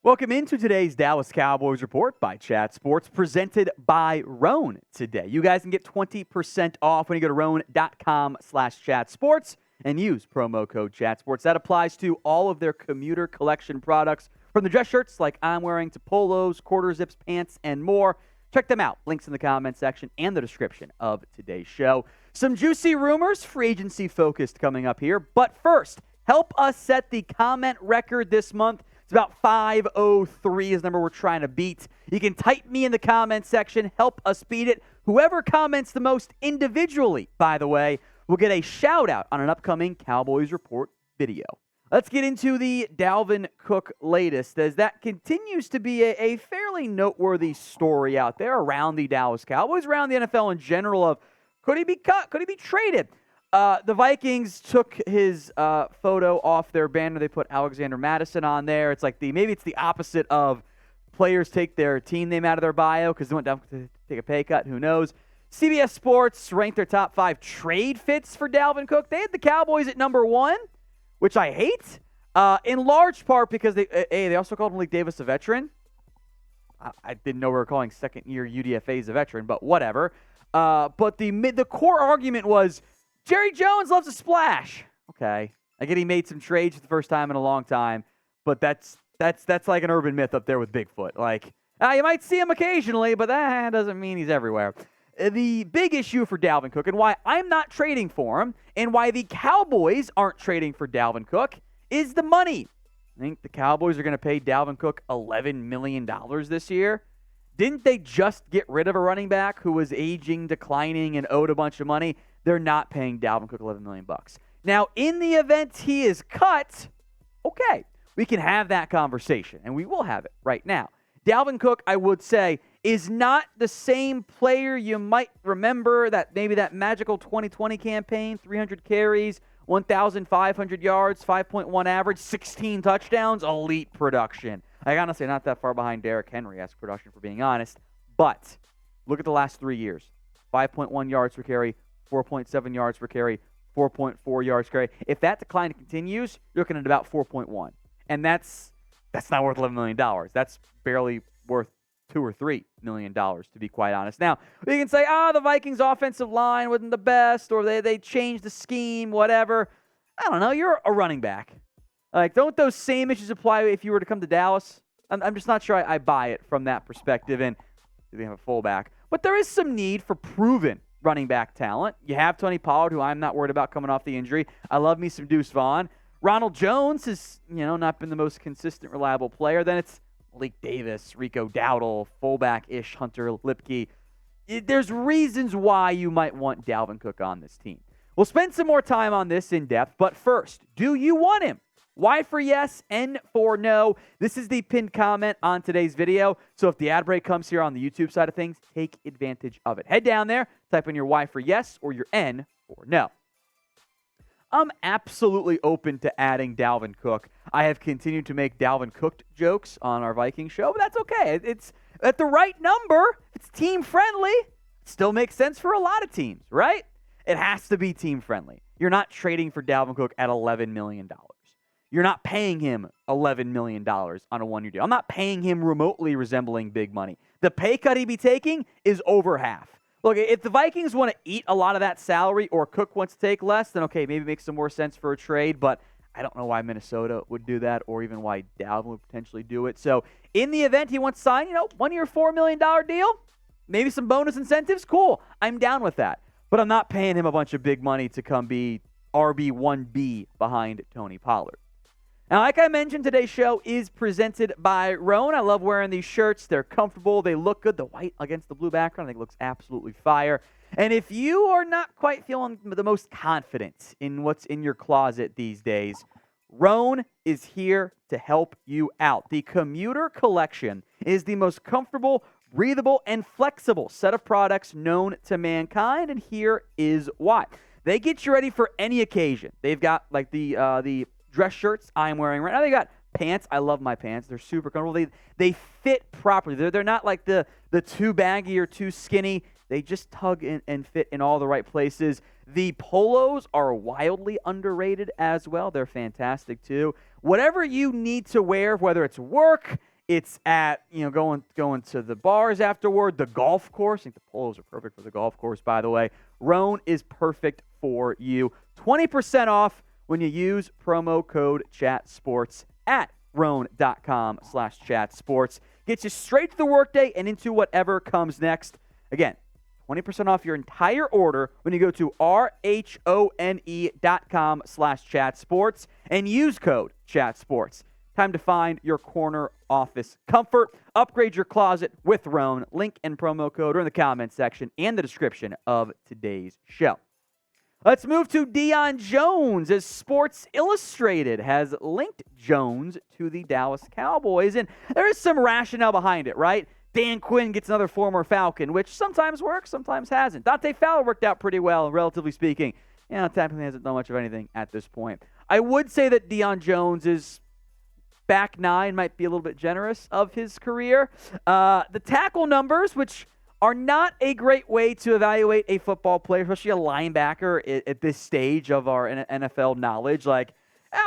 Welcome into today's Dallas Cowboys Report by Chat Sports, presented by Roan today. You guys can get 20% off when you go to roan.com/chatsports and use promo code ChatSports. That applies to all of their commuter collection products, from the dress shirts like I'm wearing to polos, quarter zips, pants, and more. Check them out. Links in the comment section and the description of today's show. Some juicy rumors, free agency focused, coming up here. But first, help us set the comment record this month. It's about 503 is the number we're trying to beat. You can type me in the comment section. Help us beat it. Whoever comments the most individually, by the way, will get a shout-out on an upcoming Cowboys Report video. Let's get into the Dalvin Cook latest, as that continues to be a fairly noteworthy story out there around the Dallas Cowboys, around the NFL in general, of could he be cut? Could he be traded? The Vikings took his photo off their banner. They put Alexander Madison on there. It's like maybe it's the opposite of players take their team name out of their bio because they went down to take a pay cut. Who knows? CBS Sports ranked their top 5 trade fits for Dalvin Cook. They had the Cowboys at number 1, which I hate, in large part because they also called Malik Davis a veteran. I didn't know we were calling second-year UDFAs a veteran, but whatever. But the core argument was, Jerry Jones loves a splash. Okay. I get he made some trades for the first time in a long time, but that's like an urban myth up there with Bigfoot. Like, you might see him occasionally, but that doesn't mean he's everywhere. The big issue for Dalvin Cook, and why I'm not trading for him, and why the Cowboys aren't trading for Dalvin Cook, is the money. I think the Cowboys are going to pay Dalvin Cook $11 million this year. Didn't they just get rid of a running back who was aging, declining, and owed a bunch of money? They're not paying Dalvin Cook $11 million. Now, in the event he is cut, okay, we can have that conversation, and we will have it right now. Dalvin Cook, I would say, is not the same player you might remember that maybe that magical 2020 campaign, 300 carries, 1,500 yards, 5.1 average, 16 touchdowns, elite production. I honestly not that far behind Derrick Henry-esque production, for being honest. But look at the last 3 years. 5.1 yards per carry, 4.7 yards per carry, 4.4 yards per carry. If that decline continues, you're looking at about 4.1. And that's not worth $11 million. That's barely worth $2 or $3 million, to be quite honest. Now, we can say, the Vikings' offensive line wasn't the best, or they changed the scheme, whatever. I don't know. You're a running back. Like, don't those same issues apply if you were to come to Dallas? I'm just not sure I buy it from that perspective, and they have a fullback. But there is some need for proven running back talent. You have Tony Pollard, who I'm not worried about coming off the injury. I love me some Deuce Vaughn. Ronald Jones has, not been the most consistent, reliable player. Then it's Malik Davis, Rico Dowdle, fullback-ish Hunter Lipke. There's reasons why you might want Dalvin Cook on this team. We'll spend some more time on this in depth, but first, do you want him? Y for yes, N for no. This is the pinned comment on today's video. So if the ad break comes here on the YouTube side of things, take advantage of it. Head down there, type in your Y for yes or your N for no. I'm absolutely open to adding Dalvin Cook. I have continued to make Dalvin Cooked jokes on our Viking show, but that's okay. It's at the right number. It's team friendly. It still makes sense for a lot of teams, right? It has to be team friendly. You're not trading for Dalvin Cook at $11 million. You're not paying him $11 million on a one-year deal. I'm not paying him remotely resembling big money. The pay cut he'd be taking is over half. Look, if the Vikings want to eat a lot of that salary, or Cook wants to take less, then okay, maybe it makes some more sense for a trade, but I don't know why Minnesota would do that, or even why Dalvin would potentially do it. So in the event he wants to sign, one-year, $4 million deal, maybe some bonus incentives, cool. I'm down with that. But I'm not paying him a bunch of big money to come be RB1B behind Tony Pollard. Now, like I mentioned, today's show is presented by Roan. I love wearing these shirts. They're comfortable. They look good. The white against the blue background, I think, looks absolutely fire. And if you are not quite feeling the most confident in what's in your closet these days, Roan is here to help you out. The Commuter Collection is the most comfortable, breathable, and flexible set of products known to mankind, and here is why. They get you ready for any occasion. They've got like the dress shirts I'm wearing right now. They got pants. I love my pants. They're super comfortable. They fit properly. They're not like the too baggy or too skinny. They just tug in and fit in all the right places. The polos are wildly underrated as well. They're fantastic too. Whatever you need to wear, whether it's work, It's at, going to the bars afterward, the golf course. I think the polos are perfect for the golf course, by the way. Roan is perfect for you. 20% off when you use promo code ChatSports at roan.com/chatsports. Gets you straight to the workday and into whatever comes next. Again, 20% off your entire order when you go to RHONE.com/chatsports and use code ChatSports. Time to find your corner office comfort. Upgrade your closet with Roan. Link and promo code are in the comments section and the description of today's show. Let's move to Deion Jones, as Sports Illustrated has linked Jones to the Dallas Cowboys. And there is some rationale behind it, right? Dan Quinn gets another former Falcon, which sometimes works, sometimes hasn't. Dante Fowler worked out pretty well, relatively speaking. Technically hasn't done much of anything at this point. I would say that Deion Jones is back nine, might be a little bit generous of his career. The tackle numbers, which are not a great way to evaluate a football player, especially a linebacker at this stage of our NFL knowledge. Like,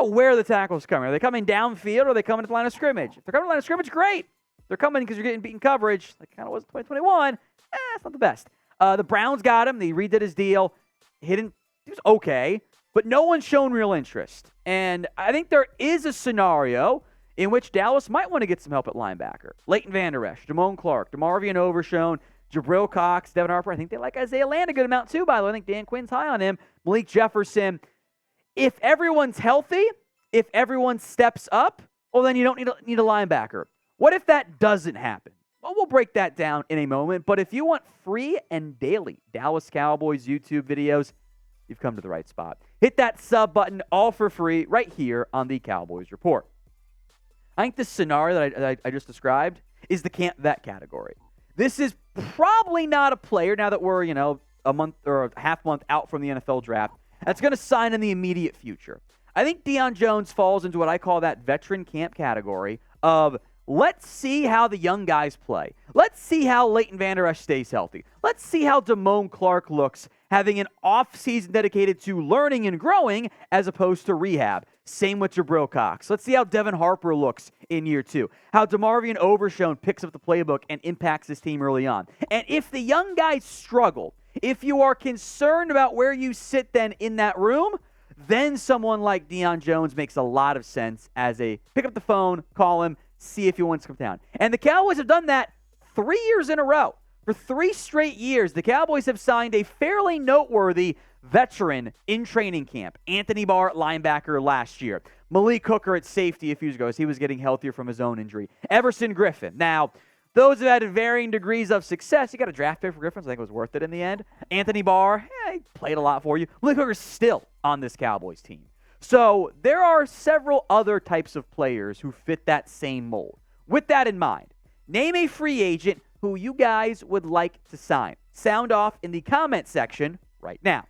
where are the tackles coming? Are they coming downfield or are they coming to the line of scrimmage? If they're coming to the line of scrimmage, great. They're coming because you're getting beaten coverage, like kind of was 2021. It's not the best. The Browns got him. They redid his deal. He was okay, but no one's shown real interest. And I think there is a scenario in which Dallas might want to get some help at linebacker. Leighton Vander Esch, Damone Clark, DeMarvion Overshown, Jabril Cox, Devin Harper. I think they like Isaiah Land a good amount too, by the way. I think Dan Quinn's high on him. Malik Jefferson. If everyone's healthy, if everyone steps up, well, then you don't need a linebacker. What if that doesn't happen? Well, we'll break that down in a moment. But if you want free and daily Dallas Cowboys YouTube videos, you've come to the right spot. Hit that sub button, all for free, right here on the Cowboys Report. I think this scenario that I just described is the can't vet category. This is probably not a player, now that we're, a month or a half month out from the NFL draft, that's going to sign in the immediate future. I think Deion Jones falls into what I call that veteran camp category of let's see how the young guys play. Let's see how Leighton Vander Esch stays healthy. Let's see how Damone Clark looks having an offseason dedicated to learning and growing as opposed to rehab. Same with Jabril Cox. Let's see how Devin Harper looks in year two. How DeMarvion Overshown picks up the playbook and impacts his team early on. And if the young guys struggle, if you are concerned about where you sit then in that room, then someone like Deion Jones makes a lot of sense as a pick up the phone, call him, see if he wants to come down. And the Cowboys have done that 3 years in a row. For 3 straight years, the Cowboys have signed a fairly noteworthy veteran in training camp. Anthony Barr, linebacker last year. Malik Hooker at safety a few years ago as he was getting healthier from his own injury. Everson Griffin. Now, those have had varying degrees of success. You got a draft pick for Griffin, so I think it was worth it in the end. Anthony Barr, he played a lot for you. Malik Hooker's still on this Cowboys team. So there are several other types of players who fit that same mold. With that in mind, name a free agent who you guys would like to sign. Sound off in the comment section right now.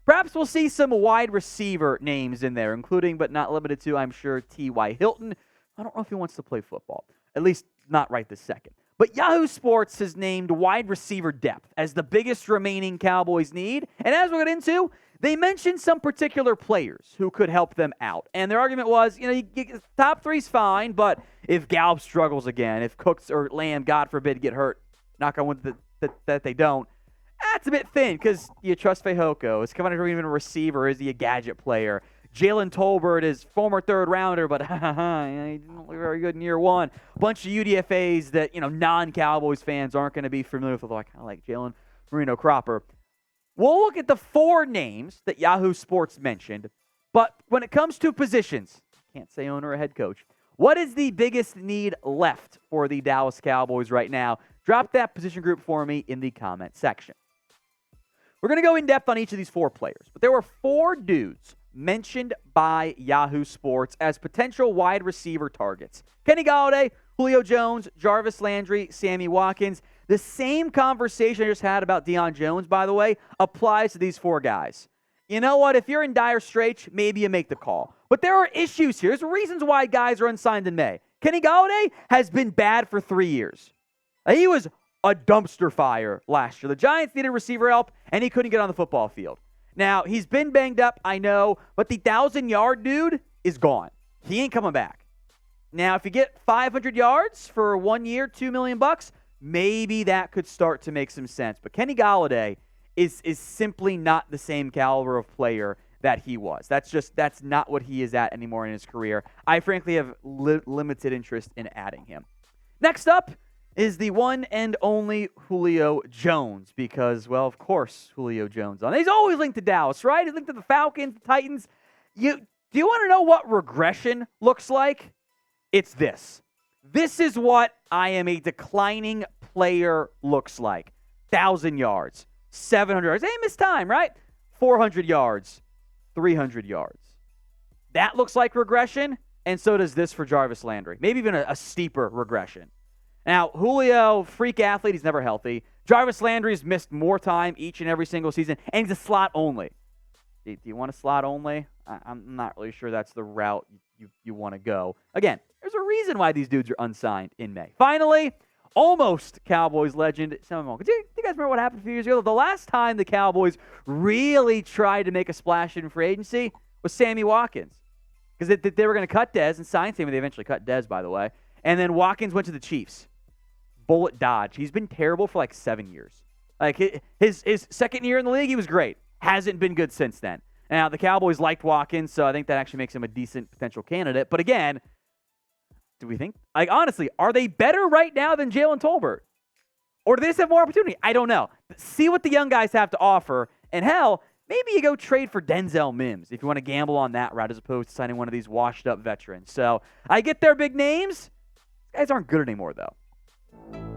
Perhaps we'll see some wide receiver names in there, including but not limited to, I'm sure, T.Y. Hilton. I don't know if he wants to play football, at least not right this second. But Yahoo Sports has named wide receiver depth as the biggest remaining Cowboys need. And as we'll get into, they mentioned some particular players who could help them out. And their argument was, top three's fine, but if Gallup struggles again, if Cooks or Lamb, God forbid, get hurt, knock on wood that they don't, that's a bit thin because you trust Fehoko. Is Kevin even a receiver? Is he a gadget player? Jalen Tolbert is former third rounder, but he didn't look very good in year one. A bunch of UDFAs that non-Cowboys fans aren't going to be familiar with, although I kind of like Jalen Marino Cropper. We'll look at the 4 names that Yahoo Sports mentioned, but when it comes to positions, can't say owner or head coach, what is the biggest need left for the Dallas Cowboys right now? Drop that position group for me in the comment section. We're going to go in depth on each of these 4 players, but there were 4 dudes mentioned by Yahoo Sports as potential wide receiver targets. Kenny Golladay, Julio Jones, Jarvis Landry, Sammy Watkins. The same conversation I just had about Deion Jones, by the way, applies to these 4 guys. You know what? If you're in dire straits, maybe you make the call. But there are issues here. There's reasons why guys are unsigned in May. Kenny Golladay has been bad for 3 years. He was a dumpster fire last year. The Giants needed receiver help, and he couldn't get on the football field. Now, he's been banged up, I know, but the 1,000-yard dude is gone. He ain't coming back. Now, if you get 500 yards for 1 year, $2 million, maybe that could start to make some sense. But Kenny Golladay is simply not the same caliber of player that he was. That's not what he is at anymore in his career. I frankly have limited interest in adding him. Next up is the one and only Julio Jones because, well, of course, Julio Jones. He's always linked to Dallas, right? He's linked to the Falcons, the Titans. Do you want to know what regression looks like? It's this. This is what I am a declining player looks like. 1,000 yards, 700 yards. Hey, missed time, right? 400 yards, 300 yards. That looks like regression, and so does this for Jarvis Landry. Maybe even a steeper regression. Now, Julio, freak athlete, he's never healthy. Jarvis Landry's missed more time each and every single season, and he's a slot only. Do you want a slot only? I'm not really sure that's the route you want to go. Again, there's a reason why these dudes are unsigned in May. Finally, almost Cowboys legend Sammy. Do you guys remember what happened a few years ago? The last time the Cowboys really tried to make a splash in free agency was Sammy Watkins. Because they were going to cut Dez and sign Sammy. They eventually cut Dez, by the way. And then Watkins went to the Chiefs. Bullet dodge. He's been terrible for like 7 years. Like his second year in the league, he was great. Hasn't been good since then. Now, the Cowboys liked Watkins, so I think that actually makes him a decent potential candidate. But again, do we think, like, honestly, are they better right now than Jalen Tolbert? Or do they just have more opportunity? I don't know. See what the young guys have to offer. And hell, maybe you go trade for Denzel Mims if you want to gamble on that route as opposed to signing one of these washed-up veterans. So I get their big names. These guys aren't good anymore, though.